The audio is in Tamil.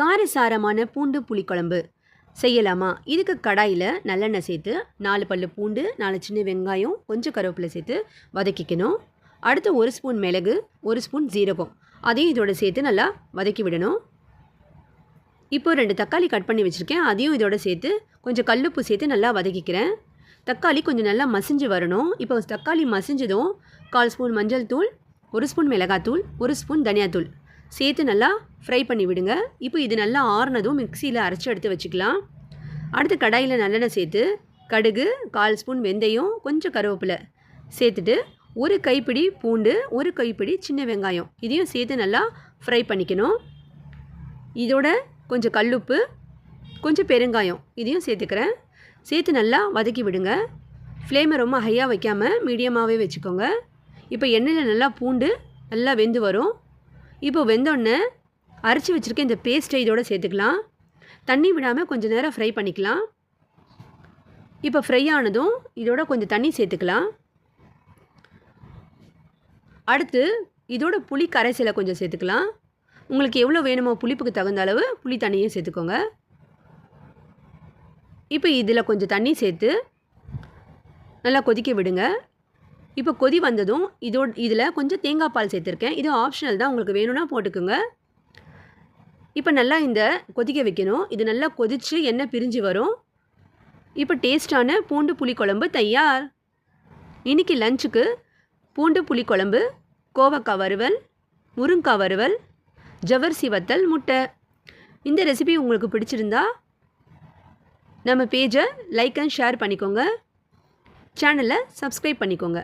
காரசாரமான பூண்டு புளிக்குழம்பு செய்யலாமா? இதுக்கு கடாயில் நல்லெண்ணெய் சேர்த்து 4 பல்லு பூண்டு, 4 சின்ன வெங்காயம், கொஞ்சம் கருவேப்பிலை சேர்த்து வதக்கிக்கணும். அடுத்து 1 ஸ்பூன் மிளகு, 1 ஸ்பூன் ஜீரகம் அதையும் இதோட சேர்த்து நல்லா வதக்கி விடணும். இப்போ 2 தக்காளி கட் பண்ணி வச்சுருக்கேன், அதையும் இதோட சேர்த்து கொஞ்சம் கல்லுப்பு சேர்த்து நல்லா வதக்கிக்கிறேன். தக்காளி கொஞ்சம் நல்லா மசிஞ்சு வரணும். இப்போ தக்காளி மசிஞ்சதும் 1/4 ஸ்பூன் மஞ்சள் தூள், 1 ஸ்பூன் மிளகாத்தூள், 1 ஸ்பூன் தனியாத்தூள் சேர்த்து நல்லா ஃப்ரை பண்ணி விடுங்க. இப்போ இது நல்லா ஆறுனதும் மிக்சியில் அரைச்சி எடுத்து வச்சுக்கலாம். அடுத்து கடாயில் நல்லெண்ணெய் சேர்த்து கடுகு, 1/4 ஸ்பூன் வெந்தயம், கொஞ்சம் கருவேப்பிலை சேர்த்துட்டு 1 கைப்பிடி பூண்டு, 1 கைப்பிடி சின்ன வெங்காயம் இதையும் சேர்த்து நல்லா ஃப்ரை பண்ணிக்கணும். இதோட கொஞ்சம் கல்லுப்பு, கொஞ்சம் பெருங்காயம் இதையும் சேர்த்துக்கிறேன். சேர்த்து நல்லா வதக்கி விடுங்க. ஃப்ளேமை ரொம்ப ஹையாக வைக்காமல் மீடியமாகவே வச்சுக்கோங்க. இப்போ எண்ணெயில் நல்லா பூண்டு நல்லா வெந்து வரும். இப்போ வெந்தோடனே அரைச்சி வச்சுருக்க இந்த பேஸ்ட்டை இதோடு சேர்த்துக்கலாம். தண்ணி விடாமல் கொஞ்சம் நேரம் ஃப்ரை பண்ணிக்கலாம். இப்போ ஃப்ரை ஆனதும் இதோட கொஞ்சம் தண்ணி சேர்த்துக்கலாம். அடுத்து இதோட புளி கரைசலை கொஞ்சம் சேர்த்துக்கலாம். உங்களுக்கு எவ்வளோ வேணுமோ புளிப்புக்கு தகுந்த அளவு புளி தண்ணியை சேர்த்துக்கோங்க. இப்போ இதில் கொஞ்சம் தண்ணி சேர்த்து நல்லா கொதிக்க விடுங்க. இப்போ கொதி வந்ததும் இதில் கொஞ்சம் தேங்காய் பால் சேர்த்துருக்கேன். இது ஆப்ஷனல் தான், உங்களுக்கு வேணும்னா போட்டுக்கோங்க. இப்போ நல்லா இந்த கொதிக்க வைக்கணும். இது நல்லா கொதித்து எண்ணெய் பிரிஞ்சு வரும். இப்போ டேஸ்டான பூண்டு புளிக்குழம்பு தயார். இன்றைக்கி லஞ்சுக்கு பூண்டு புளிக்குழம்பு, கோவக்காய் வறுவல், முருங்காய் வறுவல், ஜவ்வரிசி வத்தல், முட்டை. இந்த ரெசிபி உங்களுக்கு பிடிச்சிருந்தா நம்ம பேஜை லைக் அண்ட் ஷேர் பண்ணிக்கோங்க. சேனலை சப்ஸ்கிரைப் பண்ணிக்கோங்க.